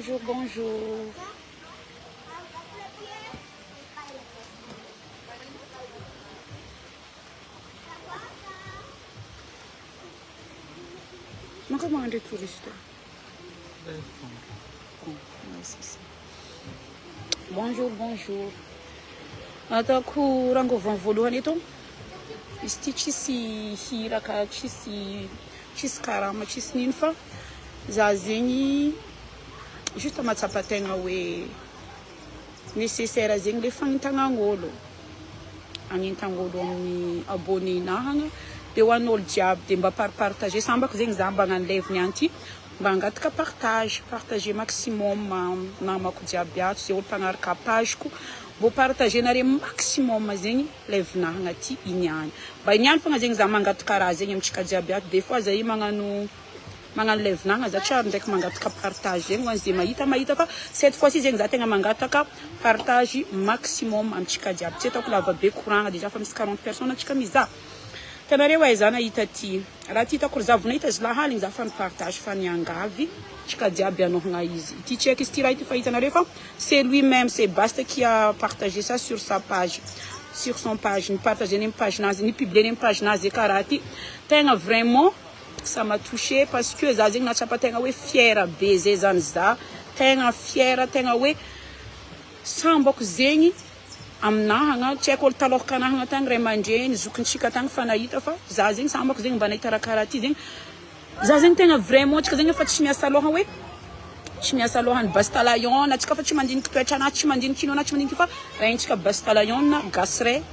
bonjour, bonjour. Ma comment des touristes? Bonjour, bonjour. Ataku rango van voalohany eto. Izy ty tsisy hira ka tsisy karama tsisy nino fa za zegny juste mahatsapa tegna hoe nécessaire zegny le fagnitagnan'olo agnentan'olo amin'ny abonné nahagna de ho an'olo jiaby de mba partager sambako zegny za mba hagnano live niany ty mba hangataka partager maximum namako jiaby ato zay olo mpagnaraka pageko mbo partager-nare maximum zegny live nahagna ty iniany mba iniany fogna zegny za mangataka raha zegny amintsika jiaby ato des fois za i magnano live nahagna za tsary ndraiky mangataka partage zegny hoan'izay mahita fa cette fois ci zegny za tegna mangataka partage maximum amintsika jiaby tsy ataoko lava be courant déjà fa misy 40 personnes antsika mizaha tanareo ay za nahita ty raha ty hitako za vonahita izy lahaligny za fa nipartage fa niangavy tsika jiaby anohagna izy ty check izy ty raha ity fa hitanareo fa c'est lui-même c'est Basta qui a partagé ça sur sa page sur son page ni partager ni page nazy ni publier ni page nazy karaha ty tegna vraiment ça m'a touché parce que za zegny natsapa tegna hoe fière be zay zany za tegna fière tegna hoe sambako zegny aminahagna tsy haiko olo talohaka anahagna tagny ray aman-dreny zokintsika tagny fa nahita fa za zegny sambako zegny mba nahita raha karaha ty zegny za zegny tegna vraiment tsika zegny efa tsy miasa loha hoe tsy miasa lohany Bastalayon atsika fa tsy mandiniky toetra anazy tsy mandiniky ino anazy tsy mandiniky fa raintsika Bastalayon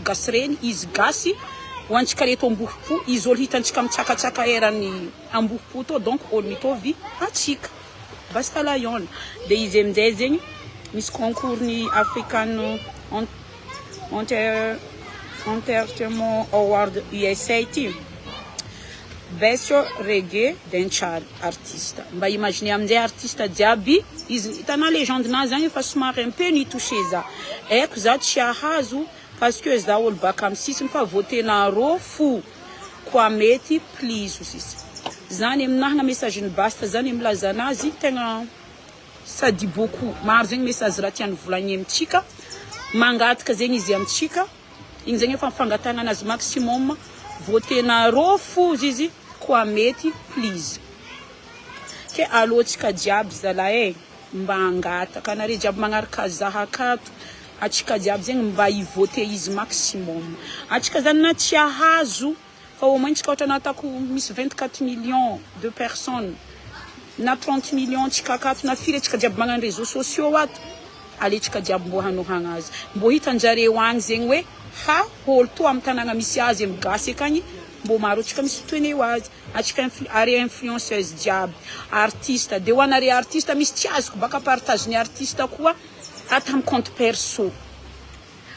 gasreny izy gasy hoantsika reto ambohipo izy olo hitantsika mitsakatsaka erany ambohipo to donc olo mitovy atsika Bastalayon de izy aminjay zegny misy concours ny African Entertainment Award USA ty Best Reggae Dancehall Artiste mba imagine aminjay artiste jiaby izy hitana légende nazy zany efa somary un peu ni touché za aiko za tsy ahazo parce que za olo baka amin'ny sisiny fa votenarô fo koa mety please sisy zany aminahagna message ny Basta zany milaza anazy tegna sady beaucoup maro zegny message raha tiany volagny amintsika mangataka zegny izy amintsika igny zegny efa fangatana anazy maximum votenarô fo izy koa mety please ke alotsika jiaby zalahy mba angataka nare jiaby magnaraka zahakato atsika jiaby zegny mba ivote izy maximum atsika zany na tsy ahazo fa au moins tsika ohatra natako misy 24 millions de personnes na 30 millions tsika akato na firy tsika jiaby magnano réseaux sociaux ato aletsika jiaby mbo hanohagna azy mbo hitanjareo agny zegny hoe ha olo to amin'ny tanàgna misy azy amin'ny gasy akagny mbo maro atsika misy toeneo azy atsika are influenceuse jiaby artiste de hoanare artiste misy tsy azoko baka partage ny artiste koa ata amin'ny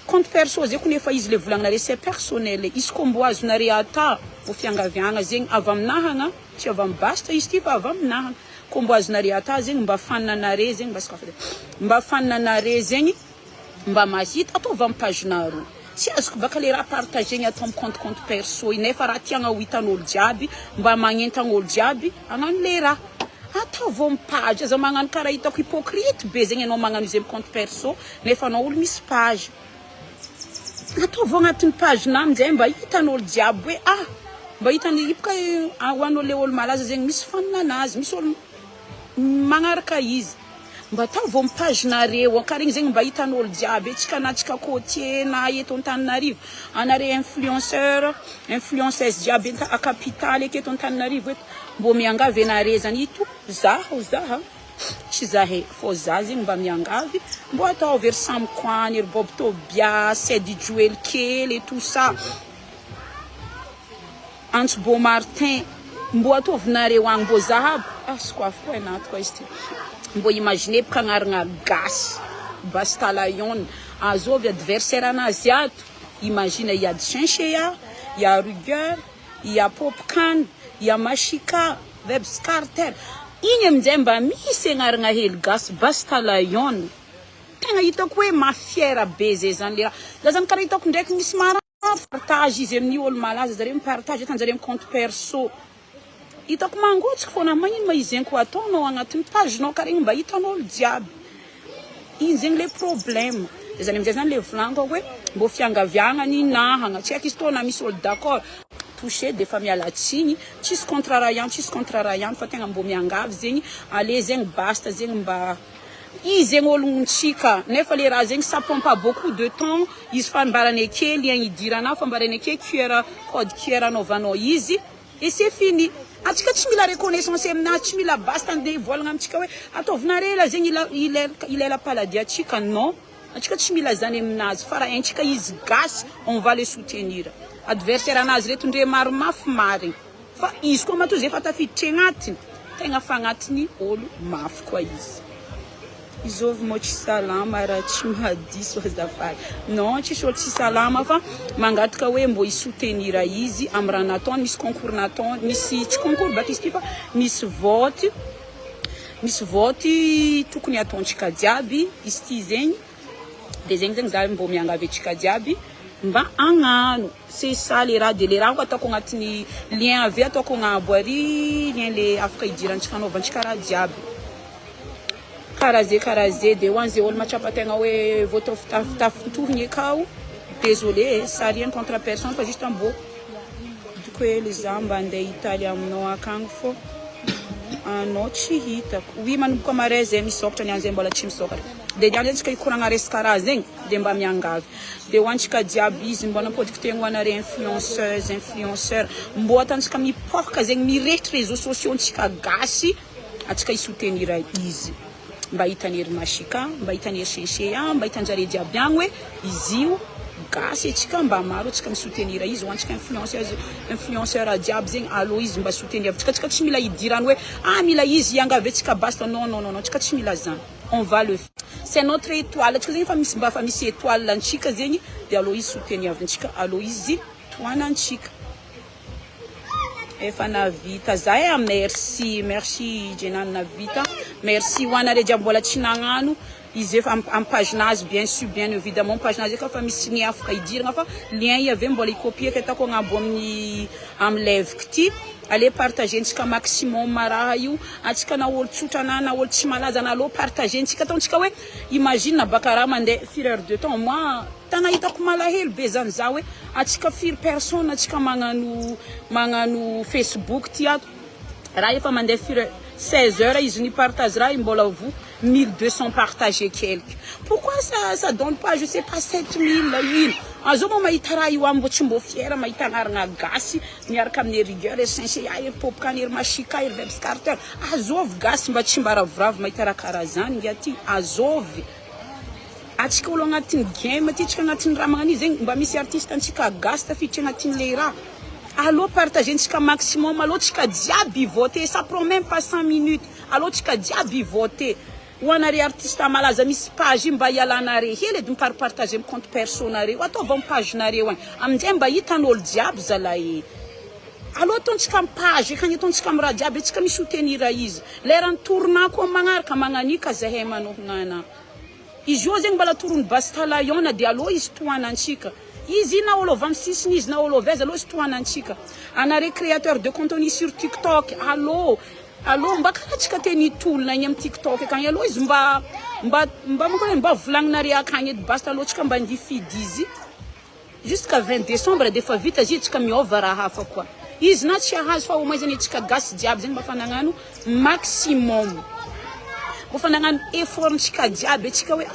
compte perso zay konefa izy le volagninare c'est personnel izy ko mbo azonare ata mbo fiangaviagna zegny avy aminahagna tsy avy amin'ny Basta izy ty fa avy aminahagna ko mbo azonare ata zegny mba faninanare zegny mba faninanare zegny mba mahita atao avy amin'ny pagenaro tsy azoko baka le raha partagegny atao amin'ny compte perso nefa raha tiagna ho hitan'olo jiaby mba magnentan'olo jiaby agnano le raha atao vao mipage aza magnano karaha hitako hypocrite be zegny anao magnano izy amin'ny compte perso nefa anao olo misy page atao vao agnatin'ny page-na aminjay mba hitan'olo jiaby hoe mba hitany ipoka ho an'olo le olo malaza zegny misy faninanazy misy olo magnaraka izy mba atao vao mipage-nareo karegny zegny mba hitan'olo jiaby tsika na tsika côtier na eto Antananarivo anare influenceuse jiaby a capitale eto Antananarivo eto mbo miangavy anare zany ito zaha tsy zahe fô za zegny mba miangavy mbo atao vers Samkoany ery Bob Tobias Sedy Joel Kely et tout ça Antso Beau Martin mbo ataovinareo agny mbo zahabo sokoafo koa anaty koa izy ty mbo imaginer mpagnaragna gasy Bastalayon azovy adversaire anazy ato imagine il y a Chinchea il y a Ruger il y a Popcan il y a Mashika Vebs Carter igny aminjay mba misy agnaragna hely gasy Bastalayon tegna hitako hoe mafiera be zay zany le raha za zany karaha hitako ndraiky misy marary partage izy amin'ny olo malaza zareo mipartage atanjareo amin'ny compte perso hitako mangotsika foana magnino ma izy zegny ko ataonao agnatin'ny pagenao karegny mba hitan'olo jiaby iny zegny le problème zany amizay zany le volaniko hoe mbo fiangaviagnany nahagna tsy haiko izy tô na misy olo d'accord touché de fa mialatsigny tsisy contrariant fa tegna mbo miangavy zegny ale zegny basta zegny mba izy zegny olontsika nefa le raha zegny ça prend pas beaucoup de temps izy fambarany kely igny idiranao fambarany kely cuillère code cuillère anovanao izy et c'est fini atsika tsy mila reconnaissance amina tsy mila basta andeha volagna amitsika hoe ataovinarela zegny ilela paladie atsika non atsika tsy mila zany aminazy fa raha haintsika izy gasy on va le soutenir adversaire anazy reto ndre maro mafy marigny fa izy koa matoa zay efa tafiditry agnatiny tegna fagnatiny olo mafy koa izy izovy mo tsy salama raha tsy mahadiso azafady non tsisy olo tsy salama fa mangataka hoe mbo isoutenir izy amy raha nataony misy concours nataony misy tsy concours bakizy fa misy vote tokony ataontsika jiaby izy ty zegny de zegny zegny za mbo miangavy atsika jiaby mba agnano c'est ça les raha de les raha ataoko agnatiny lien avy ataoko agnaboary lien le afaka idirantsika anaovantsika raha jiaby karaze de hoan'izay olo mahatrapa tegna hoe voto tafintohigny akao désolé ça rien contre personne fa juste mbo diko hoe le za mba andeha Italie aminao akagny fô anao tsy hitako oui manomboka mare zay misokatra niany zay mbola tsy misokatra de niany antsika ikoragna resaka raha zegny de mba miangavy de hoantsika jiaby izy mbona podiko tegna hoanare influenceur mbo atantsika mipoka zegny mirehetry réseaux sociaux ntsika gasy atsika isoutenir izy mba hitanery mashika mba hitanery chenshe mba hitanjare jiaby agny hoe izy io gasy atsika mba maro atsika misoutenir izy hoantsika influenceur jiaby zegny allo izy mba soutenir atsika tsy mila idirany hoe mila izy iangavy atsika basta non atsika tsy mila zany on va le faire c'est notre étoile atsika zegny fa misy étoile antsika zegny de allo izy soutenir avintsika allo izy toanantsika efa navita za merci Jenane navita merci hoanare jiaby mbola tsy nagnano izy efa am paginazy bien sûr bien évidemment paginazy efa misy ny afaka idiragna fa lien i ave mbola ikopier ketako agnabo amin'ny amleviko ty allez partager ntsika maximum raha io atsika na olo tsotra na olo tsy malaza na lo partager ntsika ataontsika hoe imagine baka raha mandeha fireur de temps moi tana hitako malahelo be zany za hoe atsika firy personne atsika magnano Facebook ty ato raha efa mandeha firy 16 heures izy ni partage raha mbola vous 1200 partagés quelque pourquoi ça donne pas je sais pas 7000 8 azo mo mahita raha io ambo tsy mbo fiera mahita agnarana gasy miaraka amin'ny rigueur et sincère ay pop kaner mashika ir web starter azov gasy mba tsy mbaravoravo mahita raha karazany ngaty azov atsika olo agnatiny game ty tsika agnatiny raha magnani zegny mba misy artiste antsika gasy tafiditra agnatiny le raha allo partager ntsika maximum allo tsika jiaby voter ça prend même pas 5 minutes allo tsika jiaby voter hoanare artiste malaza misy page mba ialanare hely edy mipartager amin'ny compte personnel ataova page nareo agny aminjay mba hitan'olo jiaby zalahy allo ataontsika page akagny ataontsika amin'ny raha jiaby atsika misoutenir izy lerany tournako magnaraka magnanika zahay manognana izy io zegny mbala torony Bastalayon de allo izy toanantsika izy na olo avy sisiny izy na olo avy allo izy toanantsika anare créateur de contenu sur TikTok allo mba karatsika teny tolona igny amin'ny TikTok akagny allo izy mba volagninare akagny edy basta allo tsika mba ndifidy izy jusqu'à 20 décembre de fa vita izy tsika miova raha hafa koa izy na tsy ahazo fa au moins zany atsika gasy jiaby zegny mba fanagnano maximum fa nagnano effort ntsika jiaby atsika hoe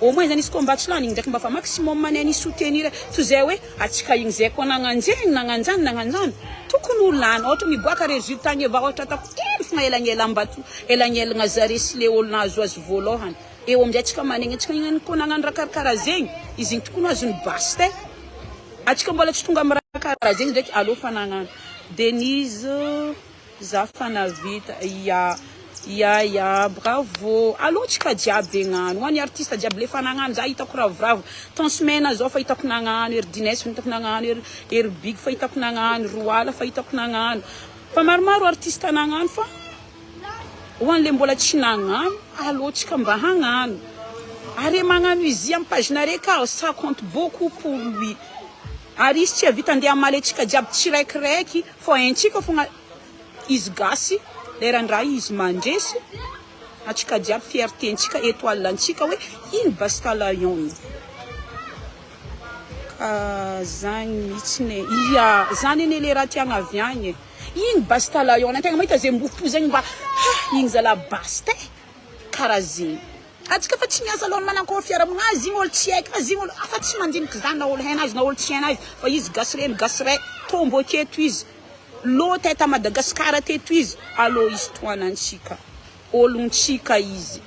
au moins zany izy koa mba tsy lany igny ndraiky mba fa maximum maneny soutenir to zay hoe atsika igny zay koa nagnanjeny nagnanjany tokony ho lany ohatra miboaka résultat ny eva ohatra atako fona elagnelagna zare sy le olo nahazoazo voalohany eo amizay atsika manegny atsika igny koa nagnano raha karakara zegny izy igny tokony azony baste atsika mbola tsy tonga amy raha karaha zegny ndraiky allo fa nagnano Denise za fa navita ya bravo allo tsika jiaby agnano hoany artiste jiaby le fa nagnano za hitako ravoravo ton semaine zao fa hitako nagnano ery Dines fa hitako nagnano ery Big fa hitako nagnano Roala fa hitako nagnano fa maromaro artiste nagnano fa hoany le mbola tsy nagnano allo tsika mba hagnano are magnano izy amy paginare ka ça compte beaucoup pour lui ary izy tsy avita andeha amaly atsika jiaby tsy raikiraiky fo haintsika fogna izy gasy lerandraha izy mandresy atsika jiaby fiertentsika étoile antsika hoe iny Bastalayon zany mihitsy ia zany ene le raha tiagna avy agny iny Bastalayon antegna mahita zay mbofo zegny mba iny zala basta karaha zegny atsika fa tsy miasa aloha manako fiaramagna azy igny olo tsy haiko azy igny olo afa tsy mandiniky zany na olo haina azy na olo tsy haina azy fa izy gasy ray tombo aketo izy loata eta Madagasikara teto izy allo izy toanantsika olontsika izy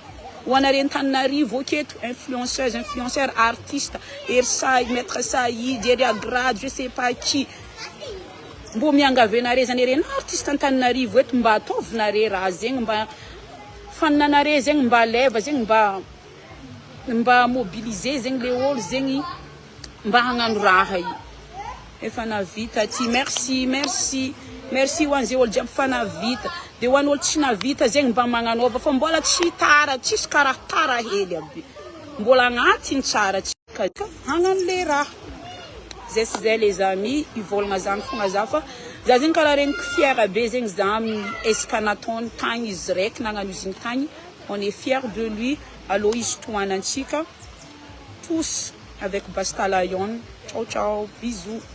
hoanare Antananarivo aketo influenceur artiste ersay maître Saïd ery agrade je sais pas qui mbo miangavenare zany re na artiste Antananarivo eto mba ataovinare raha zegny mba faninanare zegny mba leva zegny mba mobiliser zegny le olo zegny mba hagnano raha io efa navita ty merci ho an'izay olo jiaby fa navita de ho an'olo tsy navita zegny mba magnanova fa mbola tsy tara tsisy karaha tara hely aby mbola agnatiny tsara tsika hagnano le raha zay sy zay les amis ivolagna zany fogna za fa za zegny karaha regniko fière be zegny za amin'ny esika nataony tagny izy raiky nagnano izy iny tagny on est fier de lui allo izy toanantsika tous avec Bastalayon ciao ciao bisous